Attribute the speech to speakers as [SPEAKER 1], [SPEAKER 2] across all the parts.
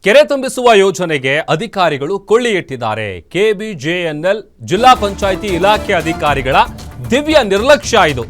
[SPEAKER 1] ಕೆರೆ ತುಂಬಿಸುವ ಯೋಜನೆಗೆ ಅಧಿಕಾರಿಗಳು ಕೊಳ್ಳಿ ಇಟ್ಟಿದ್ದಾರೆ. ಕೆಬಿಜೆಎನ್ಎಲ್ ಜಿಲ್ಲಾ ಪಂಚಾಯಿತಿ ಇಲಾಖೆ ಅಧಿಕಾರಿಗಳ ದಿವ್ಯ ನಿರ್ಲಕ್ಷ್ಯ ಇದು.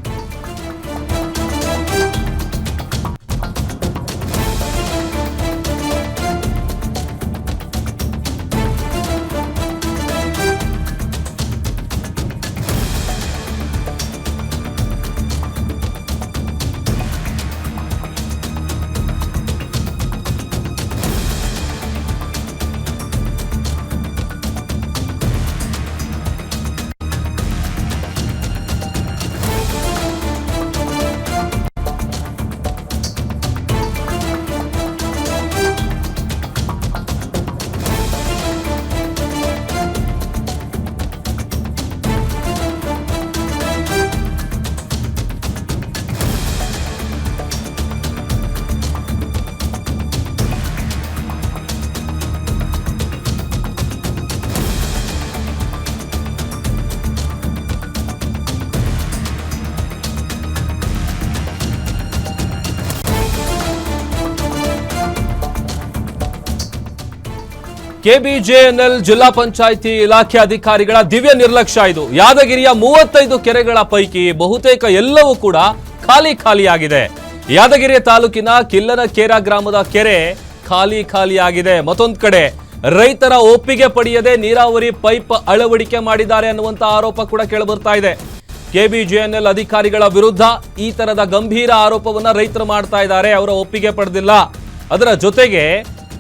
[SPEAKER 1] ಕೆಬಿಜೆಎನ್ಎಲ್ ಜಿಲ್ಲಾ ಪಂಚಾಯಿತಿ ಇಲಾಖೆ ಅಧಿಕಾರಿಗಳ ದಿವ್ಯ ನಿರ್ಲಕ್ಷ್ಯ ಇದು. ಯಾದಗಿರಿಯ 35 ಕೆರೆಗಳ ಪೈಕಿ ಬಹುತೇಕ ಎಲ್ಲವೂ ಕೂಡ ಖಾಲಿಯಾಗಿದೆ. ಯಾದಗಿರಿ ತಾಲೂಕಿನ ಕಿಲ್ಲನಕೇರಾ ಗ್ರಾಮದ ಕೆರೆ ಖಾಲಿಯಾಗಿದೆ. ಮತ್ತೊಂದು ಕಡೆ ರೈತರ ಒಪ್ಪಿಗೆ ಪಡೆಯದೆ ನೀರಾವರಿ ಪೈಪ್ ಅಳವಡಿಕೆ ಮಾಡಿದ್ದಾರೆ ಅನ್ನುವಂತ ಆರೋಪ ಕೂಡ ಕೇಳಿಬರ್ತಾ ಇದೆ. ಕೆಬಿಜೆಎನ್ಎಲ್ ಅಧಿಕಾರಿಗಳ ವಿರುದ್ಧ ಈ ತರದ ಗಂಭೀರ ಆರೋಪವನ್ನ ರೈತರು ಮಾಡ್ತಾ ಇದ್ದಾರೆ. ಅವರ ಒಪ್ಪಿಗೆ ಪಡೆದಿಲ್ಲ. ಅದರ ಜೊತೆಗೆ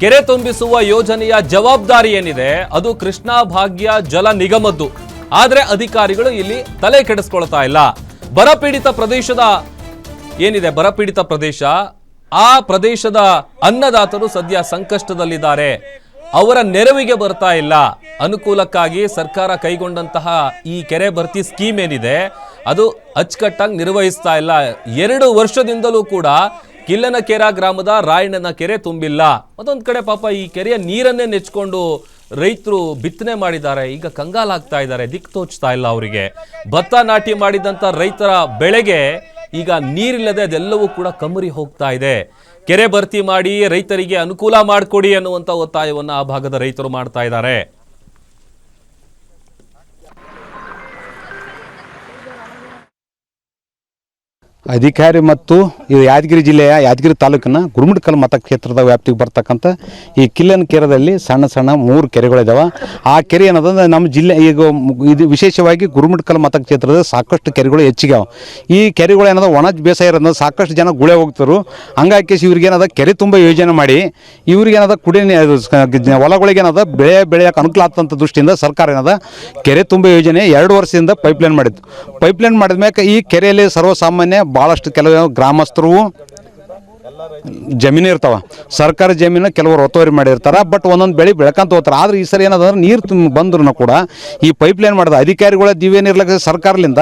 [SPEAKER 1] ಕೆರೆ ತುಂಬಿಸುವ ಯೋಜನೆಯ ಜವಾಬ್ದಾರಿ ಏನಿದೆ ಅದು ಕೃಷ್ಣಾ ಭಾಗ್ಯ ಜಲ ನಿಗಮದ್ದು. ಆದ್ರೆ ಅಧಿಕಾರಿಗಳು ಇಲ್ಲಿ ತಲೆ ಕೆಡಿಸ್ಕೊಳ್ತಾ ಇಲ್ಲ. ಬರಪೀಡಿತ ಪ್ರದೇಶದ ಏನಿದೆ ಬರಪೀಡಿತ ಪ್ರದೇಶ, ಆ ಪ್ರದೇಶದ ಅನ್ನದಾತರು ಸದ್ಯ ಸಂಕಷ್ಟದಲ್ಲಿದ್ದಾರೆ. ಅವರ ನೆರವಿಗೆ ಬರ್ತಾ ಇಲ್ಲ. ಅನುಕೂಲಕ್ಕಾಗಿ ಸರ್ಕಾರ ಕೈಗೊಂಡಂತಹ ಈ ಕೆರೆ ಭರ್ತಿ ಸ್ಕೀಮ್ ಏನಿದೆ ಅದು ಅಚ್ಚುಕಟ್ಟಾಗಿ ನಿರ್ವಹಿಸ್ತಾ ಇಲ್ಲ. 2 ವರ್ಷದಿಂದಲೂ ಕೂಡ ಕಿಲ್ಲನಕೇರಾ ಗ್ರಾಮದ ರಾಯಣ್ಣನ ಕೆರೆ ತುಂಬಿಲ್ಲ. ಮತ್ತೊಂದು ಕಡೆ ಪಾಪ ಈ ಕೆರೆಯ ನೀರನ್ನೇ ನೆಚ್ಕೊಂಡು ರೈತರು ಬಿತ್ತನೆ ಮಾಡಿದ್ದಾರೆ. ಈಗ ಕಂಗಾಲಾಗ್ತಾ ಇದ್ದಾರೆ. ದಿಕ್ಕು ತೋಚ್ತಾ ಇಲ್ಲ ಅವರಿಗೆ. ಭತ್ತ ನಾಟಿ ಮಾಡಿದಂತ ರೈತರ ಬೆಳೆಗೆ ಈಗ ನೀರಿಲ್ಲದೆ ಅದೆಲ್ಲವೂ ಕೂಡ ಕಮ್ಮರಿ ಹೋಗ್ತಾ ಇದೆ. ಕೆರೆ ಭರ್ತಿ ಮಾಡಿ ರೈತರಿಗೆ ಅನುಕೂಲ ಮಾಡಿಕೊಡಿ ಅನ್ನುವಂತ ಒತ್ತಾಯವನ್ನ ಆ ಭಾಗದ ರೈತರು ಮಾಡ್ತಾ ಇದ್ದಾರೆ.
[SPEAKER 2] ಅಧಿಕಾರಿ ಮತ್ತು ಇದು ಯಾದಗಿರಿ ಜಿಲ್ಲೆಯ ಯಾದಗಿರಿ ತಾಲೂಕಿನ ಗುರುಮಿಟ್ಕಲ್ ಮತಕ್ಷೇತ್ರದ ವ್ಯಾಪ್ತಿಗೆ ಬರ್ತಕ್ಕಂಥ ಈ ಕಿಲ್ಲನಕೇರಾದಲ್ಲಿ ಸಣ್ಣ 3 ಕೆರೆಗಳಿದ್ದಾವೆ. ಆ ಕೆರೆ ಏನದಂದ್ರೆ ನಮ್ಮ ಜಿಲ್ಲೆ ಈಗ ಇದು ವಿಶೇಷವಾಗಿ ಗುರುಮಿಟ್ಕಲ್ ಮತಕ್ಷೇತ್ರದ ಸಾಕಷ್ಟು ಕೆರೆಗಳು ಹೆಚ್ಚಿಗೆ ಅವ. ಈ ಕೆರೆಗಳು ಏನದ ಒಣ ಬೇಸಾಯ ಇರೋದ್ರಿಂದ ಸಾಕಷ್ಟು ಜನ ಗುಳೆ ಹೋಗ್ತಾರೆ. ಹಂಗಾಗಿ ಇವ್ರಿಗೇನದ ಕೆರೆ ತುಂಬ ಯೋಜನೆ ಮಾಡಿ ಇವ್ರಿಗೇನದ ಹೊಲಗಳಿಗೆ ಏನದ ಬೆಳೆಯೋಕೆ ಅನುಕೂಲ ಆಗ್ತಂಥ ದೃಷ್ಟಿಯಿಂದ ಸರ್ಕಾರ ಏನದ ಕೆರೆ ತುಂಬ ಯೋಜನೆ 2 ವರ್ಷದಿಂದ ಪೈಪ್ಲೈನ್ ಮಾಡಿತ್ತು. ಪೈಪ್ಲೈನ್ ಮಾಡಿದ ಮೇಲೆ ಈ ಕೆರೆಯಲ್ಲಿ ಸರ್ವಸಾಮಾನ್ಯ ಭಾಳಷ್ಟು ಕೆಲವು ಗ್ರಾಮಸ್ಥರು ಜಮೀನು ಇರ್ತಾವ. ಸರ್ಕಾರಿ ಜಮೀನು ಕೆಲವರು ಒತ್ತುವರಿ ಮಾಡಿರ್ತಾರೆ. ಬಟ್ ಒಂದೊಂದು ಬೆಳೆ ಬೆಳ್ಕಂತ ಹೋಗ್ತಾರೆ. ಆದ್ರೆ ಈ ಸರಿ ಏನದಂದ್ರೆ ನೀರು ಬಂದ್ರು ಕೂಡ ಈ ಪೈಪ್ಲೈನ್ ಮಾಡಿದ ಅಧಿಕಾರಿಗಳ ದಿವ್ಯ ನಿರ್ಲಕ್ಷ್ಯ, ಸರ್ಕಾರದಿಂದ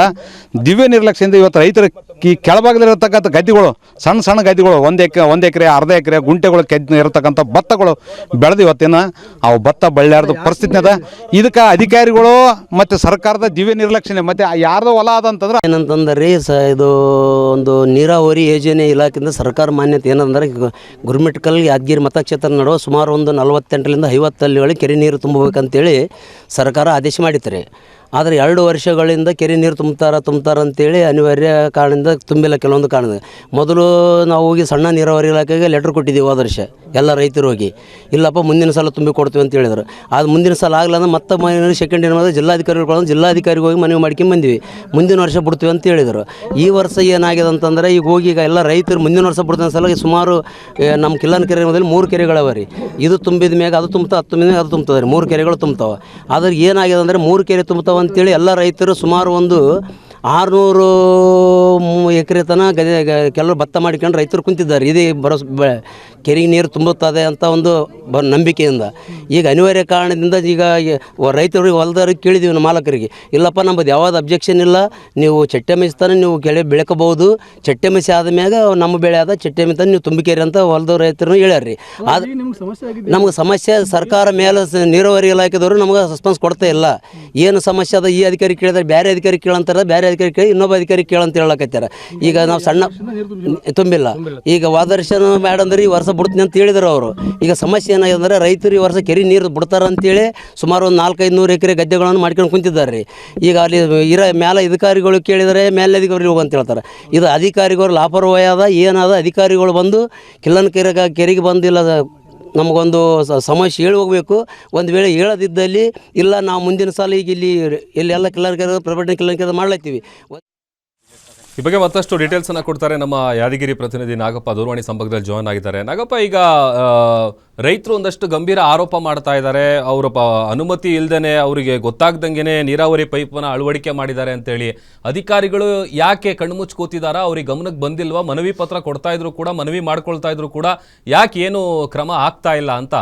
[SPEAKER 2] ದಿವ್ಯ ನಿರ್ಲಕ್ಷ್ಯದಿಂದ ಇವತ್ತು ರೈತರ ಈ ಕೆಳಭಾಗದಲ್ಲಿರತಕ್ಕಂಥ ಗದ್ದೆಗಳು ಸಣ್ಣ ಗದ್ದೆಗಳು 1 ಎಕರೆ ಅರ್ಧ ಎಕರೆ ಗುಂಟೆಗಳು ಇರತಕ್ಕಂಥ ಭತ್ತಗಳು ಬೆಳೆದು ಇವತ್ತಿನ ಅವು ಭತ್ತ ಬಳ್ಳ್ಯಾರ್ದ ಪರಿಸ್ಥಿತಿ ಅದ. ಇದಕ್ಕೆ ಅಧಿಕಾರಿಗಳು ಮತ್ತು ಸರ್ಕಾರದ ದಿವ್ಯ ನಿರ್ಲಕ್ಷ್ಯ ಮತ್ತೆ ಯಾರ್ದೋ ಹೊಲ ಅದಂತಂದ್ರೆ
[SPEAKER 3] ಏನಂತಂದ್ರೆ ಇದು ಒಂದು ನೀರಾವರಿ ಯೋಜನೆ ಇಲಾಖೆಯಿಂದ ಸರ್ಕಾರ ಮಾನ್ಯತೆ ಏನಂದ್ರೆ ಗುರುಮಿಟ್ಕಲ್ ಯಾದಗಿರಿ ಮತಕ್ಷೇತ್ರ ನಡುವೆ ಸುಮಾರು ಒಂದು 48ರಿಂದ 50 ಹಳ್ಳಿಗಳಿಗೆ ಕೆರೆ ನೀರು ತುಂಬಬೇಕಂತೇಳಿ ಸರ್ಕಾರ ಆದೇಶ ಮಾಡಿದ್ದಾರೆ. ಆದರೆ 2 ವರ್ಷಗಳಿಂದ ಕೆರೆ ನೀರು ತುಂಬ್ತಾರ ಅಂತೇಳಿ ಅನಿವಾರ್ಯ ಕಾರಣದಿಂದ ತುಂಬಿಲ್ಲ. ಕೆಲವೊಂದು ಕಾರಣದ ಮೊದಲು ನಾವು ಹೋಗಿ ಸಣ್ಣ ನೀರಾವರಿ ಇಲಾಖೆಗೆ ಲೆಟ್ರ್ ಕೊಟ್ಟಿದ್ದೀವಿ ಹೋದ ವರ್ಷ ಎಲ್ಲ ರೈತರು ಹೋಗಿ, ಇಲ್ಲಪ್ಪ ಮುಂದಿನ ಸಲ ತುಂಬಿ ಕೊಡ್ತೀವಿ ಅಂತ ಹೇಳಿದ್ರು. ಅದು ಮುಂದಿನ ಸಲ ಆಗಲ್ಲ ಮತ್ತೆ ಸೆಕೆಂಡ್ ಇಯರ್ ಜಿಲ್ಲಾಧಿಕಾರಿಗೆ ಹೋಗಿ ಮನವಿ ಮಾಡ್ಕೊಂಡು ಬಂದಿವಿ. ಮುಂದಿನ ವರ್ಷ ಬಿಡ್ತೀವಿ ಅಂತ ಹೇಳಿದರು. ಈ ವರ್ಷ ಏನಾಗಿದೆ ಅಂತಂದರೆ ಈಗ ಎಲ್ಲ ರೈತರು ಮುಂದಿನ ವರ್ಷ ಬಿಡ್ತಾನೆ ಸಲ ಸುಮಾರು ನಮ್ಮ ಕಿಲ್ಲನಕೇರಾ ಮೊದಲು 3 ಕೆರೆಗಳವ ರೀ. ಇದು ತುಂಬಿದ ಮ್ಯಾಗ ಅದು ತುಂಬ್ತಾ, ಅದು ತುಂಬಿದ ಅದು ತುಂಬ್ತದೆ ರೀ. 3 ಕೆರೆಗಳು ತುಂಬ್ತಾವೆ. ಆದ್ರೆ ಏನಾಗಿದೆ ಅಂದರೆ 3 ಕೆರೆ ತುಂಬ್ತಾವೆ ಅಂತೇಳಿ ಎಲ್ಲ ರೈತರು ಸುಮಾರು ಒಂದು 600 ಎಕರೆ ತನಕ ಕೆಲವರು ಭತ್ತ ಮಾಡಿಕೊಂಡು ರೈತರು ಕುಂತಿದ್ದಾರೆ. ಇದೇ ಕೆರೆಗೆ ನೀರು ತುಂಬುತ್ತದೆ ಅಂತ ಒಂದು ನಂಬಿಕೆಯಿಂದ. ಈಗ ಅನಿವಾರ್ಯ ಕಾರಣದಿಂದ ಈಗ ರೈತರಿಗೆ ಹೊಲದವ್ರಿಗೆ ಕೇಳಿದ್ದೀವಿ ನಮ್ಮ ಮಾಲಕರಿಗೆ, ಇಲ್ಲಪ್ಪ ನಮ್ಮದು ಯಾವ್ದು ಅಬ್ಜೆಕ್ಷನ್ ಇಲ್ಲ, ನೀವು ಚಟ್ಟೆ ಮೆಸ್ತಾನೆ ನೀವು ಕೆಳೆ ಬೆಳಕಬಹುದು, ಚಟ್ಟೆ ಮೆಸಿ ಆದಮ್ಯಾಗ ನಮ್ಮ ಬೆಳೆ ಆದ ಚಟ್ಟೆ ಮೆತ್ತಾನೆ ನೀವು ತುಂಬಿಕೇರಿ ಅಂತ ಹೊಲದವ್ರ ರೈತರು ಹೇಳ್ಯಾರ್ರಿ. ಅದು ನಮ್ಗೆ ಸಮಸ್ಯೆ ಸರ್ಕಾರ ಮೇಲೆ ನೀರಾವರಿ ಇಲಾಖೆದವರು ನಮ್ಗೆ ರೆಸ್ಪಾನ್ಸ್ ಕೊಡ್ತಾ ಇಲ್ಲ. ಏನು ಸಮಸ್ಯೆ ಅದ ಈ ಅಧಿಕಾರಿ ಕೇಳಿದ್ರೆ ಬೇರೆ ಅಧಿಕಾರಿ ಕೇಳಂತಾರೆ, ಬೇರೆ ಅಧಿಕಾರಿ ಕೇಳಿ ಇನ್ನೊಬ್ಬ ಅಧಿಕಾರಿ ಕೇಳಂತ ಹೇಳಕತ್ಯಾರ. ಈಗ ನಾವು ಸಣ್ಣ ತುಂಬಿಲ್ಲ, ಈಗ ವಾದರ್ಶನ ಮಾಡಂದ್ರೆ ಈ ವರ್ಷ ಬಿಡ್ತೀನಿ ಅಂತ ಹೇಳಿದ್ರು ಅವರು. ಈಗ ಸಮಸ್ಯೆ ಏನಾಗಿದೆ ಅಂದರೆ ರೈತರು ಈ ವರ್ಷ ಕೆರೆ ನೀರು ಬಿಡ್ತಾರ ಅಂತೇಳಿ ಸುಮಾರು ಒಂದು 400-500 ಎಕರೆ ಗದ್ದೆಗಳನ್ನು ಮಾಡ್ಕೊಂಡು ಕುಂತಿದ್ದಾರೆ ರೀ. ಈಗ ಅಲ್ಲಿ ಮೇಲೆ ಅಧಿಕಾರಿಗಳು ಕೇಳಿದರೆ ಮೇಲೆ ಅಧಿಕಾರಿ ಹೋಗಂತ ಹೇಳ್ತಾರೆ. ಇದು ಅಧಿಕಾರಿಗಳು ಲಾಪರವಾಹಿ ಅದ ಏನಾದ, ಅಧಿಕಾರಿಗಳು ಬಂದು ಕಿಲ್ಲನ ಕೆರೆಗೆ ಬಂದಿಲ್ಲ ನಮಗೊಂದು ಸಮಸ್ಯೆ ಹೇಳಿ ಹೋಗಬೇಕು. ಒಂದು ವೇಳೆ ಹೇಳದಿದ್ದಲ್ಲಿ ಇಲ್ಲ ನಾವು ಮುಂದಿನ ಸಾಲ ಈಗ ಇಲ್ಲೆಲ್ಲ ಕಿಲ್ಲನ ಕೆರೆ ಪ್ರೈವೇಟ್ ಕಿಲ್ಲನ ಕೆರೆ ಮಾಡ್ಲತ್ತೀವಿ.
[SPEAKER 1] ಈ ಬಗ್ಗೆ ಮತ್ತಷ್ಟು ಡೀಟೇಲ್ಸ್ ಅನ್ನ ಕೊಡ್ತಾರೆ ನಮ್ಮ ಯಾದಗಿರಿ ಪ್ರತಿನಿಧಿ ನಾಗಪ್ಪ, ದೂರವಾಣಿ ಸಂಪರ್ಕದಲ್ಲಿ ಜಾಯ್ನ್ ಆಗಿದ್ದಾರೆ. ನಾಗಪ್ಪ, ಈಗ ರೈತರು ಒಂದಷ್ಟು ಗಂಭೀರ ಆರೋಪ ಮಾಡ್ತಾ ಇದ್ದಾರೆ. ಅವರ ಅನುಮತಿ ಇಲ್ಲದೇನೆ ಅವರಿಗೆ ಗೊತ್ತಾಗ್ದಂಗೆನೆ ನೀರಾವರಿ ಪೈಪನ್ನು ಅಳವಡಿಕೆ ಮಾಡಿದ್ದಾರೆ ಅಂತೇಳಿ. ಅಧಿಕಾರಿಗಳು ಯಾಕೆ ಕಣ್ಮುಚ್ಚಿ ಕೂತಿದಾರಾ? ಅವ್ರಿಗೆ ಗಮನಕ್ಕೆ ಬಂದಿಲ್ವಾ? ಮನವಿ ಪತ್ರ ಕೊಡ್ತಾ ಇದ್ರು ಕೂಡ, ಮನವಿ ಮಾಡ್ಕೊಳ್ತಾ ಇದ್ರು ಕೂಡ, ಯಾಕೆ ಏನು ಕ್ರಮ ಆಗ್ತಾ ಇಲ್ಲ ಅಂತ?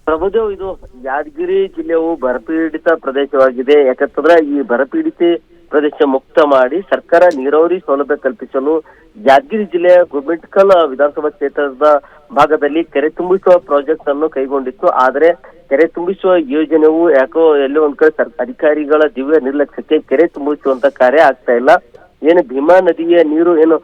[SPEAKER 4] ಪ್ರಭುದೇವ್, ಇದು ಯಾದಗಿರಿ ಜಿಲ್ಲೆಯು ಬರಪೀಡಿತ ಪ್ರದೇಶವಾಗಿದೆ. ಯಾಕಂತಂದ್ರೆ ಈ ಬರಪೀಡಿತ ಪ್ರದೇಶ ಮುಕ್ತ ಮಾಡಿ ಸರ್ಕಾರ ನೀರಾವರಿ ಸೌಲಭ್ಯ ಕಲ್ಪಿಸಲು ಯಾದಗಿರಿ ಜಿಲ್ಲೆಯ ಗುರ್ಮಿಟ್ಕಲ್ ವಿಧಾನಸಭಾ ಕ್ಷೇತ್ರದ ಭಾಗದಲ್ಲಿ ಕೆರೆ ತುಂಬಿಸುವ ಪ್ರಾಜೆಕ್ಟ್ ಅನ್ನು ಕೈಗೊಂಡಿತ್ತು. ಆದರೆ ಕೆರೆ ತುಂಬಿಸುವ ಯೋಜನೆಯು ಯಾಕೋ ಎಲ್ಲೋ ಒಂದ್ ಕಡೆ ಅಧಿಕಾರಿಗಳ ದಿವ್ಯ ನಿರ್ಲಕ್ಷ್ಯಕ್ಕೆ ಕೆರೆ ತುಂಬಿಸುವಂತ ಕಾರ್ಯ ಆಗ್ತಾ ಇಲ್ಲ. ಏನು ಭೀಮಾ ನದಿಯ ನೀರು ಏನು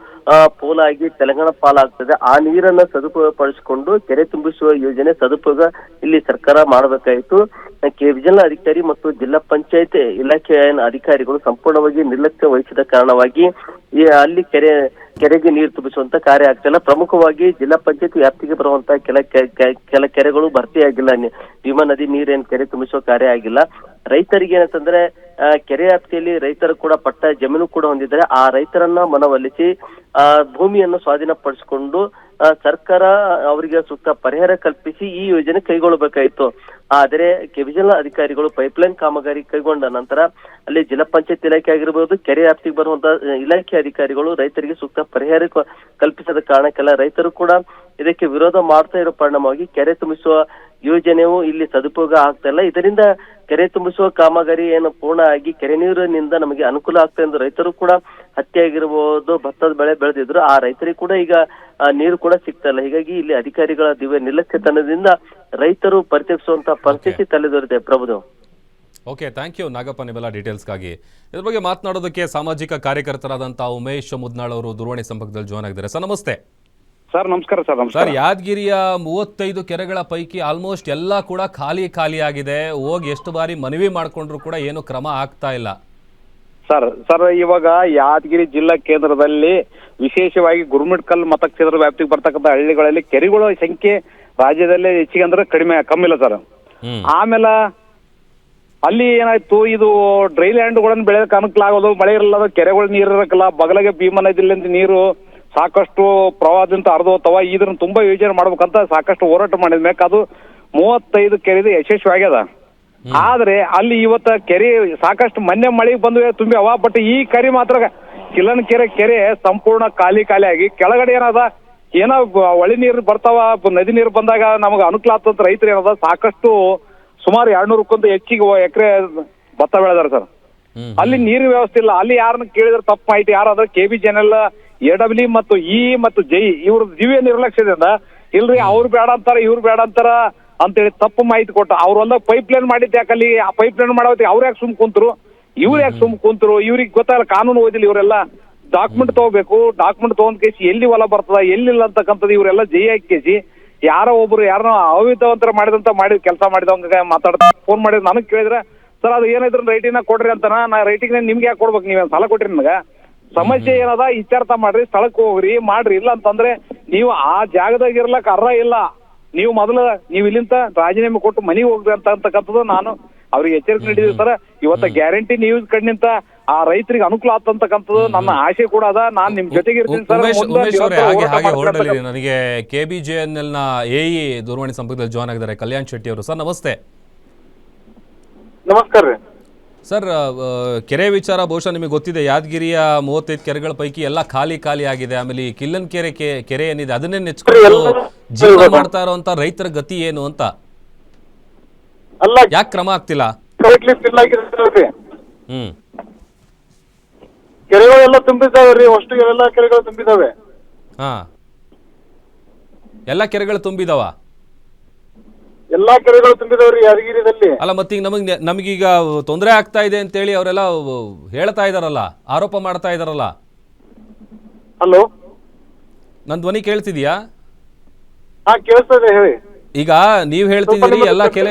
[SPEAKER 4] ಪೋಲಾಗಿ ತೆಲಂಗಾಣ ಪಾಲಾಗ್ತದೆ, ಆ ನೀರನ್ನ ಸದುಪಯೋಗಪಡಿಸಿಕೊಂಡು ಕೆರೆ ತುಂಬಿಸುವ ಯೋಜನೆ ಸದುಪಯೋಗ ಇಲ್ಲಿ ಸರ್ಕಾರ ಮಾಡಬೇಕಾಯಿತು. ವಿಜಿಲೆನ್ಸ್ ಅಧಿಕಾರಿ ಮತ್ತು ಜಿಲ್ಲಾ ಪಂಚಾಯತ್ ಇಲಾಖೆಯ ಅಧಿಕಾರಿಗಳು ಸಂಪೂರ್ಣವಾಗಿ ನಿರ್ಲಕ್ಷ್ಯ ವಹಿಸಿದ ಕಾರಣವಾಗಿ ಅಲ್ಲಿ ಕೆರೆಗೆ ನೀರು ತುಂಬಿಸುವಂತ ಕಾರ್ಯ ಆಗ್ತಿಲ್ಲ. ಪ್ರಮುಖವಾಗಿ ಜಿಲ್ಲಾ ಪಂಚಾಯತ್ ವ್ಯಾಪ್ತಿಗೆ ಬರುವಂತಹ ಕೆಲ ಕೆರೆಗಳು ಭರ್ತಿಯಾಗಿಲ್ಲ. ಭೀಮಾ ನದಿ ನೀರೇನು ಕೆರೆ ತುಂಬಿಸುವ ಕಾರ್ಯ ಆಗಿಲ್ಲ. ರೈತರಿಗೆ ಏನಂತಂದ್ರೆ ಕೆರೆ ವ್ಯಾಪ್ತಿಯಲ್ಲಿ ರೈತರು ಕೂಡ ಪಟ್ಟ ಜಮೀನು ಕೂಡ ಹೊಂದಿದ್ದಾರೆ. ಆ ರೈತರನ್ನ ಮನವೊಲಿಸಿ ಭೂಮಿಯನ್ನು ಸ್ವಾಧೀನಪಡಿಸಿಕೊಂಡು ಸರ್ಕಾರ ಅವರಿಗೆ ಸೂಕ್ತ ಪರಿಹಾರ ಕಲ್ಪಿಸಿ ಈ ಯೋಜನೆ ಕೈಗೊಳ್ಳಬೇಕಾಯಿತು. ಆದರೆ ವಿಜಿಲೆನ್ಸ್ ಅಧಿಕಾರಿಗಳು ಪೈಪ್ಲೈನ್ ಕಾಮಗಾರಿ ಕೈಗೊಂಡ ನಂತರ ಅಲ್ಲಿ ಜಿಲ್ಲಾ ಪಂಚಾಯತ್ ಇಲಾಖೆ ಆಗಿರ್ಬೋದು, ಕೆರೆ ವ್ಯಾಪ್ತಿಗೆ ಬರುವಂತಹ ಇಲಾಖೆ ಅಧಿಕಾರಿಗಳು ರೈತರಿಗೆ ಸೂಕ್ತ ಪರಿಹಾರ ಕಲ್ಪಿಸದ ಕಾರಣಕ್ಕೆಲ್ಲ ರೈತರು ಕೂಡ ಇದಕ್ಕೆ ವಿರೋಧ ಮಾಡ್ತಾ ಇರೋ ಪರಿಣಾಮವಾಗಿ ಕೆರೆ ತುಂಬಿಸುವ ಯೋಜನೆಯು ಇಲ್ಲಿ ಸದುಪಯೋಗ ಆಗ್ತಾ ಇಲ್ಲ. ಇದರಿಂದ ಕೆರೆ ತುಂಬಿಸುವ ಕಾಮಗಾರಿ ಏನು ಪೂರ್ಣ ಆಗಿ ಕೆರೆ ನೀರಿನಿಂದ ನಮಗೆ ಅನುಕೂಲ ಆಗ್ತಾ ಎಂದು ರೈತರು ಕೂಡ ಹತ್ಯೆ ಆಗಿರ್ಬೋದು, ಭತ್ತದ ಬೆಳೆ ಬೆಳೆದಿದ್ರು. ಆ ರೈತರಿಗೆ ಕೂಡ ಈಗ ನೀರು ಕೂಡ ಸಿಗ್ತಾ ಇಲ್ಲ. ಹೀಗಾಗಿ ಇಲ್ಲಿ ಅಧಿಕಾರಿಗಳ ದಿವ್ಯ ನಿರ್ಲಕ್ಷ್ಯತನದಿಂದ ರೈತರು ಪರಿತಪಿಸುವಂತಹ ಪರಿಸ್ಥಿತಿ ತಲೆದೋರಿದೆ. Prabhudev.
[SPEAKER 1] Okay, thank you Nagappa ನಿಮ್ಮೆಲ್ಲ ಡೀಟೇಲ್ಸ್ಗಾಗಿ. ಇದ್ರ ಬಗ್ಗೆ ಮಾತನಾಡೋದಕ್ಕೆ ಸಾಮಾಜಿಕ ಕಾರ್ಯಕರ್ತರಾದಂತಹ ಉಮೇಶ್ ಮುದ್ನಾಳ್ ಅವರು ದೂರವಾಣಿ ಸಂಪರ್ಕದಲ್ಲಿ ಜಾಯ್ನ್ ಆಗಿದ್ದಾರೆ. ಸರ್ ನಮಸ್ತೆ.
[SPEAKER 5] ಸರ್ ನಮಸ್ಕಾರ.
[SPEAKER 1] ಸರ್, ಯಾದಗಿರಿಯ 35 ಕೆರೆಗಳ ಪೈಕಿ ಆಲ್ಮೋಸ್ಟ್ ಎಲ್ಲ ಕೂಡ ಖಾಲಿ ಆಗಿದೆ. ಹೋಗಿ ಎಷ್ಟು ಬಾರಿ ಮನವಿ ಮಾಡ್ಕೊಂಡ್ರು ಕೂಡ ಏನು ಕ್ರಮ ಆಗ್ತಾ ಇಲ್ಲ.
[SPEAKER 5] ಸರ್ ಇವಾಗ ಯಾದಗಿರಿ ಜಿಲ್ಲಾ ಕೇಂದ್ರದಲ್ಲಿ ವಿಶೇಷವಾಗಿ ಗುರ್ಮಿಟ್ಕಲ್ ಮತಕ್ಷೇತ್ರದ ವ್ಯಾಪ್ತಿಗೆ ಬರ್ತಕ್ಕಂಥ ಹಳ್ಳಿಗಳಲ್ಲಿ ಕೆರೆಗಳ ಸಂಖ್ಯೆ ರಾಜ್ಯದಲ್ಲೇ ಹೆಚ್ಚಿಗೆ ಅಂದ್ರೆ ಕಮ್ಮಿಲ್ಲ ಸರ್. ಆಮೇಲೆ ಅಲ್ಲಿ ಏನಾಯ್ತು, ಇದು ಡ್ರೈ ಲ್ಯಾಂಡ್ಗಳನ್ನು ಬೆಳೆಯೋಕೆ ಅನುಕೂಲ ಮಳೆ ಇರಲ್ಲ, ಕೆರೆಗಳು ನೀರು ಇರಕ್ಕಲ್ಲ, ಬಗಲಿಗೆ ಭೀಮಾ ನದಿಲಿಂದ ನೀರು ಸಾಕಷ್ಟು ಪ್ರವಾಹದಿಂದ ಹರಿದೋಗ್ತಾವ. ಇದನ್ನ ತುಂಬಾ ಯೋಜನೆ ಮಾಡ್ಬೇಕಂತ ಸಾಕಷ್ಟು ಹೋರಾಟ ಮಾಡಿದ ಮ್ಯಾಕ ಅದು 35 ಕೆರೆ ಯಶಸ್ವಿ ಆಗ್ಯದ. ಆದ್ರೆ ಅಲ್ಲಿ ಇವತ್ತ ಕೆರೆ ಸಾಕಷ್ಟು ಮೊನ್ನೆ ಮಳೆ ಬಂದು ತುಂಬಿ ಅವ, ಬಟ್ ಈ ಕೆರೆ ಮಾತ್ರ ಕಿಲ್ಲನ ಕೆರೆ ಸಂಪೂರ್ಣ ಖಾಲಿ ಆಗಿ ಕೆಳಗಡೆ ಏನದ ಏನೋ ಒಳಿ ನೀರು ಬರ್ತಾವ, ನದಿ ನೀರು ಬಂದಾಗ ನಮಗ ಅನುಕೂಲ ಆಗ್ತಂತ ರೈತರು ಏನದ ಸಾಕಷ್ಟು ಸುಮಾರು 200ಕ್ಕಿಂತ ಹೆಚ್ಚಿಗೆ ಎಕರೆ ಭತ್ತ ಬೆಳೆದಾರ ಸರ್. ಅಲ್ಲಿ ನೀರಿನ ವ್ಯವಸ್ಥೆ ಇಲ್ಲ. ಅಲ್ಲಿ ಯಾರನ್ನ ಕೇಳಿದ್ರೆ ತಪ್ಪು ಮಾಹಿತಿ ಯಾರಾದ್ರೆ KBJNL, AWL ಮತ್ತು ಮತ್ತು ಜೈ ಇವ್ರ ದಿವ್ಯ ನಿರ್ಲಕ್ಷ್ಯದಿಂದ ಇಲ್ರಿ ಅವ್ರು ಬೇಡ ಅಂತಾರ ಇವ್ರು ಬೇಡ ಅಂತಾರ ಅಂತೇಳಿ ತಪ್ಪು ಮಾಹಿತಿ ಕೊಟ್ಟ. ಅವ್ರೊಂದ ಪೈಪ್ ಲೈನ್ ಮಾಡಿದ್ದೆ ಯಾಕಲ್ಲಿ ಆ ಪೈಪ್ ಲೈನ್ ಮಾಡೋದಕ್ಕೆ ಅವ್ರು ಯಾಕೆ ಸುಮ್ ಕುಂತರು, ಇವ್ರು ಯಾಕೆ ಸುಮ್ ಕುಂತರು, ಇವ್ರಿಗೆ ಗೊತ್ತಾಗಲ್ಲ, ಕಾನೂನು ಓದಿಲ್ಲ. ಇವರೆಲ್ಲ ಡಾಕ್ಯುಮೆಂಟ್ ತಗೋಬೇಕು, ಡಾಕ್ಯುಮೆಂಟ್ ತಗೊಂಡ್ ಕೇಸಿ ಎಲ್ಲಿ ಹೊಲ ಬರ್ತದ ಎಲ್ಲಿಲ್ಲ ಅಂತಕ್ಕಂಥದ್ದು ಇವರೆಲ್ಲ ಜೈ ಹಾಕಿ ಯಾರೋ ಒಬ್ರು ಯಾರನ್ನ ಅವಿಧವಂತರ ಮಾಡಿದ ಕೆಲಸ ಮಾಡಿದವಂಗ ಮಾತಾಡ್ತಾ ಫೋನ್ ಮಾಡಿದ್ ನನಗ್ ಕೇಳಿದ್ರೆ, ಸರ್ ಅದು ಏನಾದ್ರು ರೈಟಿಂಗ್ ಕೊಡ್ರಿ ಅಂತ. ನಾ ರೈಟಿಂಗ್ ನಿಮ್ಗೆ ಯಾಕೆ ಕೊಡ್ಬೇಕು, ನೀವೇನ್ ಸಾಲ ಕೊಟ್ರಿ ನನಗ, ಸಮಸ್ಯೆ ಏನದ ಇತ್ಯರ್ಥ ಮಾಡ್ರಿ, ಸ್ಥಳಕ್ಕೆ ಹೋಗ್ರಿ ಮಾಡ್ರಿ. ಇಲ್ಲ ಅಂತಂದ್ರೆ ನೀವು ಆ ಜಾಗದಾಗ ಇರ್ಲಕ್ ಅರ್ಹ ಇಲ್ಲ, ನೀವು ಮೊದಲು ನೀವು ಇಲ್ಲಿಂದ ರಾಜೀನಾಮೆ ಕೊಟ್ಟು ಮನೆಗೆ ಹೋಗ್ರಿ ಅಂತಕ್ಕಂಥದ್ದು ನಾನು ಅವ್ರಿಗೆ ಎಚ್ಚರಿಕೆ ನೀಡಿದ್ವಿ ಸರ್. ಇವತ್ತ ಗ್ಯಾರಂಟಿ ನ್ಯೂಸ್ ಕಣ್ಣಿಂತ ಆ ರೈತರಿಗೆ ಅನುಕೂಲ ಆಗ್ತಕ್ಕಂಥದ್ದು ನನ್ನ ಆಶೆ ಕೂಡ ಅದ. ನಾನ್ ನಿಮ್ ಜೊತೆಗೆ ಇರ್ತೀನಿ ಸರ್.
[SPEAKER 1] ನನಗೆ KBJNL ನ AE ದೂರವಾಣಿ ಸಂಪರ್ಕದಲ್ಲಿ ಜಾಯ್ನ್ ಆಗಿದ್ದಾರೆ ಕಲ್ಯಾಣ್ ಶೆಟ್ಟಿ ಅವರು. ಸರ್ ನಮಸ್ತೆ.
[SPEAKER 5] ನಮಸ್ಕಾರ ರೀ
[SPEAKER 1] ಸರ್. ಕೆರೆ ವಿಚಾರ ಬಹುಶಃ ನಿಮಗೆ ಗೊತ್ತಿದೆ, ಯಾದಗಿರಿಯ 35 ಕೆರೆಗಳ ಪೈಕಿ ಎಲ್ಲ ಖಾಲಿ ಆಗಿದೆ. ಆಮೇಲೆ ಈ ಕಿಲ್ಲನ್ ಕೆರೆ ಏನಿದೆ ಅದನ್ನೇ ನೆಚ್ಕೊಂಡು ಜೀವನ ಮಾಡ್ತಾ ಇರುವಂತ ರೈತರ ಗತಿ ಏನು ಅಂತ, ಯಾಕೆ ಕ್ರಮ ಆಗ್ತಿಲ್ಲ?
[SPEAKER 5] ಕೆರೆಗಳೆಲ್ಲ ತುಂಬಿದ್ದಾವೆ ರೀ, ಅಷ್ಟು ಎಲ್ಲ ಕೆರೆಗಳು ತುಂಬಿದಾವೆ.
[SPEAKER 1] ಹಾ, ಎಲ್ಲ ಕೆರೆಗಳು ತುಂಬಿದಾವ?
[SPEAKER 6] ಎಲ್ಲಾ ಕೆರೆಗಳು ತುಂಬಿದವ್ರಿ ಯಾದಗಿರಿದಲ್ಲಿ.
[SPEAKER 1] ಅಲ್ಲ ಮತ್ತೀಗ ನಮಗೀಗ ತೊಂದರೆ ಆಗ್ತಾ ಇದೆ ಅಂತೇಳಿ ಅವರೆಲ್ಲ ಹೇಳ್ತಾ ಇದಾರಲ್ಲ, ಆರೋಪ ಮಾಡ್ತಾ ಇದಾರಲ್ಲ.
[SPEAKER 6] ಹಲೋ,
[SPEAKER 1] ನನ್ ಧ್ವನಿ ಕೇಳ್ತಿದ್ಯಾ?
[SPEAKER 6] ಹಾ ಕೇಳಿಸ್ತದೆ, ಹೇಳಿ.
[SPEAKER 1] ಈಗ ನೀವ್ ಹೇಳ್ತಿದ್ದೀರಿ ಎಲ್ಲ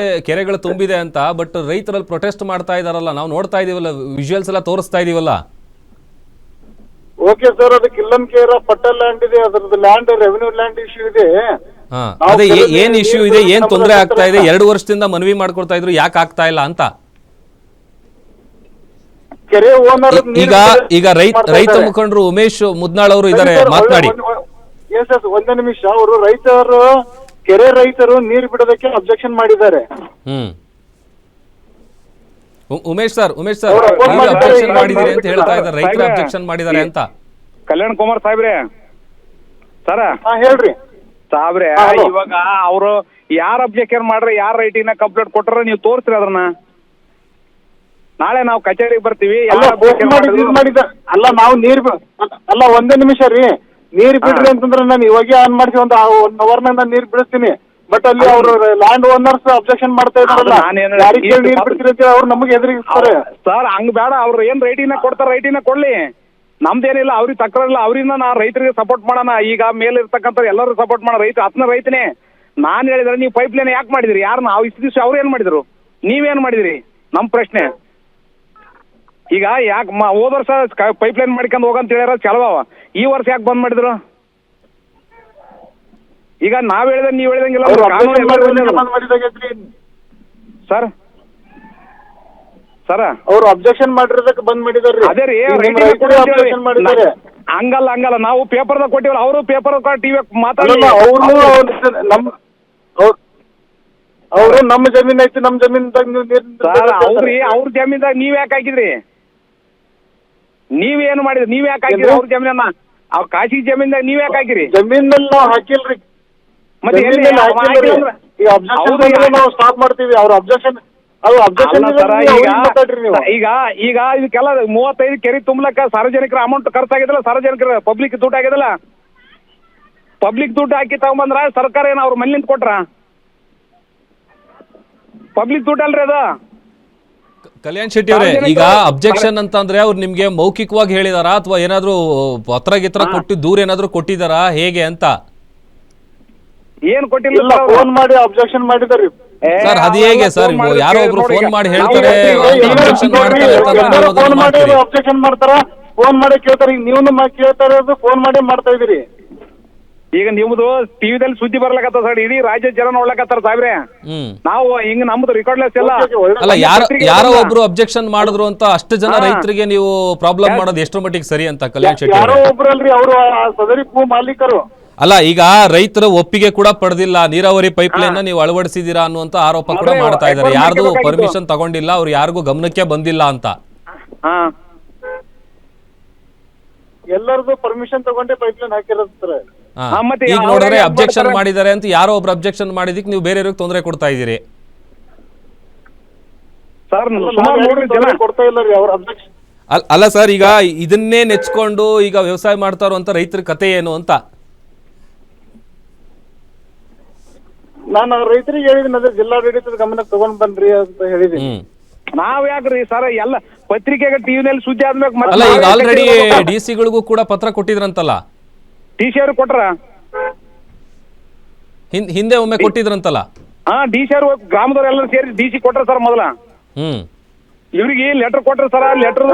[SPEAKER 1] ಕೆರೆಗಳು ತುಂಬಿದೆ ಅಂತ, ಬಟ್ ರೈತರಲ್ಲಿ ಪ್ರೊಟೆಸ್ಟ್ ಮಾಡ್ತಾ ಇದಾರಲ್ಲ, ನಾವು ನೋಡ್ತಾ ಇದೀವಲ್ಲ, ವಿಜುವಲ್ಸ್ ಎಲ್ಲ ತೋರಿಸ್ತಾ ಇದೀವಲ್ಲ.
[SPEAKER 6] ಓಕೆ ಸರ್, ಅದು ಕಿಲ್ಲನ್ ಕೇರ ಪಟ್ಟಲ್ ಲ್ಯಾಂಡ್ ಇದೆ, ಅದ್ರದ್ದು ಲ್ಯಾಂಡ್ ರೆವೆನ್ಯೂ ಲ್ಯಾಂಡ್ ಇಶ್ಯೂ ಇದೆ.
[SPEAKER 1] ಅದೇ ಏನ್ ಇಶ್ಯೂ ಇದೆ, ಏನ್ ತೊಂದರೆ ಆಗ್ತಾ ಇದೆ? 2 ವರ್ಷದಿಂದ ಮನವಿ ಮಾಡ್ಕೊಳ್ತಾ ಇದ್ರು, ಯಾಕೆ ಆಗ್ತಾ ಇಲ್ಲ ಅಂತ.
[SPEAKER 6] ಕೆರೆ ಓನರ್
[SPEAKER 1] ಈಗ ರೈತ ಮುಖಂಡರು ಉಮೇಶ್ ಮುದ್ನಾಳ್ ಅವರು ಇದಾರೆ, ಮಾತನಾಡಿ.
[SPEAKER 6] ಒಂದೇ ನಿಮಿಷ. ಅವರು ಕೆರೆ ರೈತರು ನೀರು ಬಿಡೋದಕ್ಕೆ ಅಬ್ಜೆಕ್ಷನ್ ಮಾಡಿದ್ದಾರೆ.
[SPEAKER 1] ಉಮೇಶ್ ಸರ್ ಅಬ್ಜೆಕ್ಷನ್ ಮಾಡಿದಿರಿ ಅಂತ ಹೇಳ್ತಾ ಇದ್ದಾರೆ, ರೈತರು ಅಬ್ಜೆಕ್ಷನ್ ಮಾಡಿದ್ದಾರೆ ಅಂತ.
[SPEAKER 5] ಕಲ್ಯಾಣ್ ಕುಮಾರ್ ಸಾಹೇಬ್ರೆ, ಸರ
[SPEAKER 6] ಹೇಳ್ರಿ
[SPEAKER 5] ಸಾಹೇಬ್ರೆ, ಇವಾಗ ಅವರು ಯಾರ ಅಬ್ಜೆಕ್ಷನ್ ಮಾಡ್ರಿ, ಯಾರ ರೈಟಿನ ಕಂಪ್ಲೇಂಟ್ ಕೊಟ್ರ ನೀವು ತೋರಿಸ್ರಿ ಅದನ್ನ. ನಾಳೆ ನಾವು ಕಚೇರಿಗೆ ಬರ್ತೀವಿ.
[SPEAKER 6] ಅಲ್ಲ ನಾವು ಅಲ್ಲ ಒಂದೇ ನಿಮಿಷ ರೀ, ನೀರ್ ಬಿಡ್ರಿ ಅಂತಂದ್ರೆ ನಾನು ಇವಾಗ ಆನ್ ಮಾಡಿಸಿ ಒಂದು 1 ಅವರ್ ನಾನು ನೀರ್ ಬಿಡಿಸ್ತೀನಿ. ಬಟ್ ಅಲ್ಲಿ ಅವರು ಲ್ಯಾಂಡ್ ಓನರ್ಸ್ ಅಬ್ಜೆಕ್ಷನ್ ಮಾಡ್ತಾ ಇದಾರಲ್ಲ, ನೀರ್ ಬಿಡ್ತೀರಿ ಅಂತ ಅವ್ರು ನಮಗೆ ಎದುರಿಸ್ತಾರೆ.
[SPEAKER 5] ಸರ್ ಹಂಗ್ ಬೇಡ, ಅವ್ರು ಏನ್ ರೈಟಿನ ಕೊಡ್ತಾರ ರೈಟಿನ ಕೊಡ್ಲಿ, ನಮ್ದೇನಿಲ್ಲ. ಅವ್ರಿಗೆ ತಕ್ರಿಲ್ಲ, ಅವ್ರಿಂದ ನಾ ರೈತರಿಗೆ ಸಪೋರ್ಟ್ ಮಾಡೋಣ. ಈಗ ಮೇಲಿರ್ತಕ್ಕಂಥ ಎಲ್ಲರೂ ಸಪೋರ್ಟ್ ಮಾಡೋ ರೈತ ಆತ್ನ ರೈತನೇ. ನಾನ್ ಹೇಳಿದ್ರೆ ನೀವು ಪೈಪ್ ಲೈನ್ ಯಾಕೆ ಮಾಡಿದ್ರಿ? ಯಾರನ್ನ ಇಷ್ಟು ದಿವಸ ಅವ್ರು ಏನ್ ಮಾಡಿದ್ರು, ನೀವೇನ್ ಮಾಡಿದ್ರಿ? ನಮ್ ಪ್ರಶ್ನೆ. ಈಗ ಯಾಕೆ ಹೋದ ವರ್ಷ ಪೈಪ್ ಲೈನ್ ಮಾಡ್ಕೊಂಡು ಹೋಗಂತ ಹೇಳ್ಯಾರ, ಚಲವ. ಈ ವರ್ಷ ಯಾಕೆ ಬಂದ್ ಮಾಡಿದ್ರು? ಈಗ ನಾವ್ ಹೇಳಿದ್ರೆ ನೀವ್ ಹೇಳಿದಂಗಿಲ್ಲ ಸರ್. ಸರ
[SPEAKER 6] ಅವ್ರು ಅಬ್ಜೆಕ್ಷನ್ ಮಾಡಿರೋದಕ್ಕೆ ಬಂದ್ ಮಾಡಿದಾರೆ.
[SPEAKER 5] ಅದೇ ರೀ, ಹಂಗಲ್ಲ ನಾವು ಪೇಪರ್ದಾಗ ಕೊಟ್ಟಿವಲ್ಲ, ಅವರು ಪೇಪರ್ ಟಿವಿ ಮಾತಾಡಲ್ಲ.
[SPEAKER 6] ಅವ್ರು ನಮ್ಮ ಜಮೀನ್ ಐತಿ, ನಮ್ಮ ಜಮೀನ್ದಾಗ
[SPEAKER 5] ಅವ್ರ ಜಮೀನ್ದಾಗ ನೀವ್ ಯಾಕೆ ಹಾಕಿದ್ರಿ? ನೀವೇನು ಮಾಡಿದ್ರಿ? ನೀವ್ ಯಾಕೆ ಹಾಕಿದ್ರಿ ಅವ್ರ ಜಮೀನನ್ನ? ಅವ್ರ ಖಾಸಗಿ ಜಮೀನ್ದಾಗ ನೀವ್ ಯಾಕೆ ಹಾಕಿರಿ?
[SPEAKER 6] ಜಮೀನಲ್ಲಿ ನಾವು ಹಾಕಿಲ್ರಿ. ಮತ್ತೆ ನಾವು ಸ್ಟಾಪ್ ಮಾಡ್ತೀವಿ. ಅವ್ರ ಅಬ್ಜೆಕ್ಷನ್
[SPEAKER 5] ಈಗ ಇದಕ್ಕೆಲ್ಲ 35 ಕೆರೆ ತುಂಬಲಕ್ಕ ಸಾರ್ವಜನಿಕರ ಅಮೌಂಟ್ ಖರ್ಚಾಗಿದಲ್ಲ, ಸಾರ್ವಜನಿಕರ ಪಬ್ಲಿಕ್ ದುಡ್ಡು ಆಗಿದಲ್ಲ. ಪಬ್ಲಿಕ್ ದುಡ್ಡು ಹಾಕಿ ತಗೊಂಬಂದ್ರ ಸರ್ಕಾರ ಏನ ಅವ್ರ ಮನೆ ನಿಂತ ಕೊಟ್ರ? ಪಬ್ಲಿಕ್ ದುಡ್ಡು ಅಲ್ರಿ ಅದು.
[SPEAKER 1] ಕಲ್ಯಾಣ್ ಶೆಟ್ಟಿ ಅವರೇ, ಈಗ ಅಬ್ಜೆಕ್ಷನ್ ಅಂತಂದ್ರೆ ಅವ್ರು ನಿಮ್ಗೆ ಮೌಖಿಕವಾಗಿ ಹೇಳಿದಾರಾ ಅಥವಾ ಏನಾದ್ರು ಪತ್ರ ಗಿತ್ರ ಕೊಟ್ಟು ದೂರ ಏನಾದ್ರು ಕೊಟ್ಟಿದಾರಾ, ಹೇಗೆ ಅಂತ?
[SPEAKER 5] ಏನ್ ಕೊಟ್ಟಿಲ್ಲ,
[SPEAKER 6] ಫೋನ್ ಮಾಡಿ ಅಬ್ಜೆಕ್ಷನ್ ಮಾಡಿದಾರೆ
[SPEAKER 1] ಸರ್. ಅದು ಹೇಗೆ ಸರ್? ಯಾರೋ ಒಬ್ರು ಫೋನ್ ಮಾಡಿ ಹೇಳ್ತಾರೆ,
[SPEAKER 6] ಅಬ್ಜೆಕ್ಷನ್ ಮಾಡ್ತಾರ, ಫೋನ್ ಮಾಡಿ ಕೇಳ್ತಾರೆ. ಈಗ ನೀವು ಕೇಳ್ತಾ ಇರೋದು ಫೋನ್ ಮಾಡಿ ಮಾಡ್ತಾ ಇದೀರಿ.
[SPEAKER 5] ಈಗ ನಿಮ್ದು ಟಿವಿದಲ್ಲಿ ಸುದ್ದಿ ಬರ್ಲಕತ್ತ ಸರ್, ಇಡೀ ರಾಜ್ಯ ಜನ ನೋಡ್ಲಕತ್ತಾರ ಸಾಹೇಬ್ರೆ. ನಾವು ಹಿಂಗ್ ನಮ್ದು ರೆಕಾರ್ಡ್ಲೆಸ್ ಎಲ್ಲ
[SPEAKER 1] ಅಲ್ಲ, ಯಾರೋ ಒಬ್ರು ಅಬ್ಜೆಕ್ಷನ್ ಮಾಡಿದ್ರು ಅಂತ ಅಷ್ಟು ಜನ ರೈತರಿಗೆ ನೀವು ಪ್ರಾಬ್ಲಮ್ ಮಾಡೋದು ಎಷ್ಟರ ಮಟ್ಟಿಗೆ ಸರಿ ಅಂತ ಕಲ್ಯಾಣ್ ಶೆಟ್ಟಿ?
[SPEAKER 6] ಯಾರೋ ಒಬ್ರಲ್ರಿ, ಅವರು ಸದರಿ ಭೂ ಮಾಲೀಕರು.
[SPEAKER 1] ಅಲ್ಲ, ಈಗ ರೈತರ ಒಪ್ಪಿಗೆ ಕೂಡ ಪಡೆದಿಲ್ಲ, ನೀರಾವರಿ ಪೈಪ್ ಲೈನ್ ನೀವು ಅಳವಡಿಸಿದೀರಾ ಅನ್ನುವಂತ ಆರೋಪ ಕೂಡ ಮಾಡ್ತಾ ಇದ್ದಾರೆ. ಯಾರ್ದು ಪರ್ಮಿಷನ್ ತಗೊಂಡಿಲ್ಲ, ಅವ್ರು ಯಾರಿಗೂ ಗಮನಕ್ಕೆ ಬಂದಿಲ್ಲ ಅಂತ.
[SPEAKER 6] ಎಲ್ಲರದು ಪರ್ಮಿಷನ್ ತಗೊಂಡೆ ಪೈಪ್ ಲೈನ್ ಹಾಕಿರೋದು.
[SPEAKER 1] ಈಗ ನೋಡಿದ್ರೆ ಅಬ್ಜೆಕ್ಷನ್ ಮಾಡಿದ್ದಾರೆ ಅಂತ ಯಾರೋ ಒಬ್ರು ಅಬ್ಜೆಕ್ಷನ್ ಮಾಡಿದಕ್ಕೆ ನೀವು ಬೇರೆಯವ್ರಿಗೆ ತೊಂದರೆ ಕೊಡ್ತಾ ಇದ್ದೀರಿ. ಅಲ್ಲ ಸರ್, ಈಗ ಇದನ್ನೇ ನೆಚ್ಕೊಂಡು ಈಗ ವ್ಯವಸಾಯ ಮಾಡ್ತಾರೋ ಅಂತ ರೈತರ ಕತೆ ಏನು ಅಂತ
[SPEAKER 6] ನಾನು ರೈತರಿಗೆ ಹೇಳಿದ್ದೀನಿ. ಅದೇ ಜಿಲ್ಲಾಡಳಿತದ ಗಮನಕ್ಕೆ ತಗೊಂಡ್ ಬನ್ರಿ ಅಂತ ಹೇಳಿದೀನಿ.
[SPEAKER 5] ನಾವ್ ಯಾಕ್ರಿ ಸರ್, ಎಲ್ಲ ಪತ್ರಿಕೆಗೆ ಟಿವಿನಲ್ಲಿ ಸುದ್ದಿ ಆದ್ಮೇಲೆ
[SPEAKER 1] ಅಲ್ಲ, ಈಗ ಆಲ್ರೆಡಿ ಡಿ.ಸಿ ಗಳಿಗೂ ಕೂಡ ಪತ್ರ ಕೊಟ್ಟಿದ್ರಂತಲ್ಲ?
[SPEAKER 5] ಡಿ.ಸಿ ಅವ್ರು ಕೊಟ್ರ?
[SPEAKER 1] ಹಿಂದೆ ಒಮ್ಮೆ ಕೊಟ್ಟಿದ್ರಂತಲ್ಲ?
[SPEAKER 5] ಡಿ.ಸಿ ಅವ್ರು ಗ್ರಾಮದವ್ರು ಎಲ್ಲರೂ ಸೇರಿ ಡಿ.ಸಿ ಕೊಟ್ರ ಸರ್ ಮೊದಲ. ಇವ್ರಿಗೆ ಲೆಟರ್ ಕೊಟ್ರ ಸರ್. ಲೆಟರ್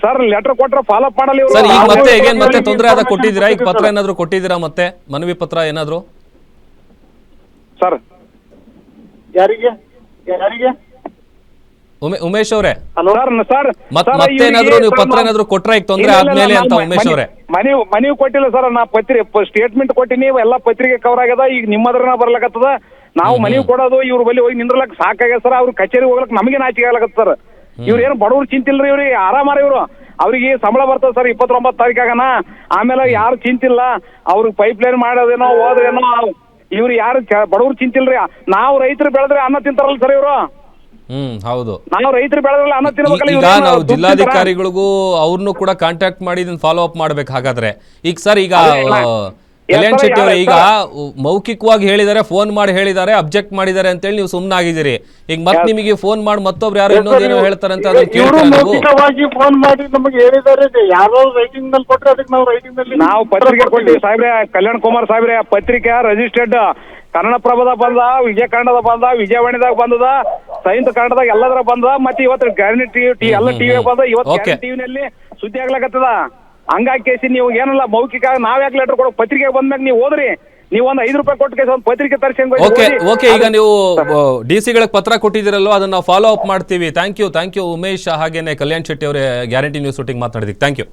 [SPEAKER 5] ಸರ್ ಲೆಟರ್ ಕೊಟ್ರ ಫಾಲೋ ಅಪ್ ಮಾಡಲ್ಲ ಇವ್ರು.
[SPEAKER 1] ಸರ್, ಈಗ ಮತ್ತೆ ತೊಂದರೆ ಆದ ಕೊಟ್ಟಿದ್ದೀರಾ? ಈಗ ಪತ್ರ ಏನಾದ್ರು ಕೊಟ್ಟಿದ್ದೀರಾ? ಮತ್ತೆ ಮನವಿ ಪತ್ರ ಏನಾದ್ರು
[SPEAKER 5] ಸರ್?
[SPEAKER 6] ಯಾರಿಗೆ
[SPEAKER 1] ಉಮೇಶ್ ಅವರೇ,
[SPEAKER 5] ಮತ್ತೇನಾದ್ರು
[SPEAKER 1] ನೀವು ಪತ್ರ ಏನಾದ್ರು ಕೊಟ್ರ ಈಗ ತೊಂದರೆ ಆದ್ಮೇಲೆ ಅಂತ? ಉಮೇಶ್ ಅವರೇ,
[SPEAKER 5] ಮನವಿ ಕೊಟ್ಟಿಲ್ಲ ಸರ್. ನಾ ಸ್ಟೇಟ್ಮೆಂಟ್ ಕೊಟ್ಟಿನಿ, ಎಲ್ಲ ಪತ್ರಿಕೆ ಕವರ್ ಆಗ್ಯದ. ಈಗ ನಿಮ್ಮದ್ರನ ಬರ್ಲಕತ್ತದ. ನಾವು ಮನವಿ ಕೊಡೋದು ಇವ್ರ ಬಳಿ ಹೋಗಿ ನಿಂದ್ರಲಕ್ ಸಾಕಾಗ್ಯದ ಸರ್. ಅವ್ರ ಕಚೇರಿ ಹೋಗ್ಲಕ್ ನಮಗೆ ನಾಚಿಕೆ ಆಗ್ಲಕತ್ತ ಸರ್. ಇವ್ರ ಏನು ಬಡವ್ರು ಚಿಂತಿಲ್ರಿ, ಇವ್ರಿಗೆ ಆರಾಮಾರ. ಇವ್ರು ಅವ್ರಿಗೆ ಸಂಬಳ ಬರ್ತದ ಸರ್ 29 ತಾರೀಕಾಗನ. ಆಮೇಲೆ ಯಾರು ಚಿಂತಿಲ್ಲ, ಅವ್ರಿಗೆ ಪೈಪ್ ಲೈನ್ ಮಾಡೋದೇನೋ ಹೋದ್ರೇನೋ. ಇವ್ರು ಯಾರು ಬಡವ್ರು ಚಿಂತಿಲ್ರಿ. ನಾವು ರೈತರು ಬೆಳೆದ್ರೆ ಅನ್ನ ತಿಂತಾರಲ್ಲ ಸರ್ ಇವ್ರು.
[SPEAKER 1] ಹೌದು,
[SPEAKER 5] ನಾವು ರೈತರು ಬೆಳೆದ್ರಲ್ಲ ಅನ್ನ ತಿನ್ಬೇಕಲ್ಲ.
[SPEAKER 1] ಈಗ ನಾವು ಜಿಲ್ಲಾಧಿಕಾರಿಗಳಿಗೂ ಅವ್ರನ್ನು ಕೂಡ ಕಾಂಟ್ಯಾಕ್ಟ್ ಮಾಡಿ ಇದನ್ನ ಫಾಲೋ ಅಪ್ ಮಾಡ್ಬೇಕು. ಹಾಗಾದ್ರೆ ಈಗ ಸರ್, ಈಗ ಕಲ್ಯಾಣ್ ಶೆಟ್ಟಿ ಅವರೇ, ಈಗ ಮೌಖಿಕವಾಗಿ ಹೇಳಿದ್ದಾರೆ, ಫೋನ್ ಮಾಡಿ ಹೇಳಿದ್ದಾರೆ, ಅಬ್ಜೆಕ್ಟ್ ಮಾಡಿದ್ದಾರೆ ಅಂತೇಳಿ ನೀವು ಸುಮ್ಮನಾಗಿದ್ದೀರಿ. ಈಗ ಮತ್ತೆ ನಿಮಗೆ ಫೋನ್ ಮಾಡಿ ಮತ್ತೊಬ್ರು ಯಾರು ಇನ್ನೊಂದೇನೋ ಹೇಳ್ತಾರೆ ಅಂತ ಅದನ್ನ
[SPEAKER 6] ಇವರು
[SPEAKER 1] ಕೇಳ್ತೀರಾ ನೀವು?
[SPEAKER 6] ಮೌಖಿಕವಾಗಿ ಫೋನ್ ಮಾಡಿ ನಮಗೆ ಹೇಳಿದ್ದಾರೆ, ಯಾರೋ ರೈಟಿಂಗ್ ನಲ್ಲಿ ಕೊಟ್ರೆ ಅದಕ್ಕೆ ನಾವು ರೈಟಿಂಗ್ ನಲ್ಲಿ
[SPEAKER 5] ನಾವು ಪತ್ರಿಕೆ ಕೊಟ್ಟಿವಿ ಸಾಹೇಬ್ರೆ, ಕಲ್ಯಾಣ್ ಕುಮಾರ್ ಸಾಹೇಬ್ರೆ. ಪತ್ರಿಕೆ ರಿಜಿಸ್ಟರ್ಡ್ ಕನ್ನಡಪ್ರಭದ ಬಂದ, ವಿಜಯ ಕನ್ನಡದ ಬಂದ, ವಿಜಯವಾಣಿದಾಗ ಬಂದದ, ಸೈನ್ಸ್ ಕನ್ನಡದಾಗ ಎಲ್ಲದರ ಬಂದದ, ಮತ್ತೆ ಇವತ್ತು ಗ್ಯಾರಂಟಿ ಟಿವಿ ಎಲ್ಲ ಟಿವಿ ಬಂದ, ಇವತ್ತು
[SPEAKER 1] Okay.
[SPEAKER 5] ಟಿವಿನಲ್ಲಿ ಸುದ್ದಿ ಆಗ್ಲಾಕತ್ತದ. ಹಂಗಾಗಿ ಕೇಸಿ ನೀವು ಏನಲ್ಲ ಮೌಖಿಕ ನಾವ್ ಯಾಕೆ ಲೆಟರ್ ಕೊಡೋ, ಪತ್ರಿಕೆ ಬಂದ್ಮ್ಯಾಗ ನೀವು ಓದ್ರಿ. ನೀವು ಒಂದು 5 ರೂಪಾಯಿ ಕೊಟ್ಟು ಕೇಸಿ ಒಂದು ಪತ್ರಿಕೆ ತರಿಸಿ
[SPEAKER 1] ಓಕೆ ಈಗ ನೀವು DC-ಗಳಿಗೆ ಪತ್ರ ಕೊಟ್ಟಿದ್ದೀರಲ್ವ, ಅದನ್ನ ಫಾಲೋ ಅಪ್ ಮಾಡ್ತೀವಿ. ಥ್ಯಾಂಕ್ ಯು ಉಮೇಶ್, ಹಾಗೇನೆ ಕಲ್ಯಾಣ್ ಶೆಟ್ಟಿ ಅವರೇ ಗ್ಯಾರಂಟಿ ನ್ಯೂಸ್ ಒಟ್ಟಿಗೆ ಮಾತನಾಡಿದಕ್ಕೆ ಥ್ಯಾಂಕ್ ಯು.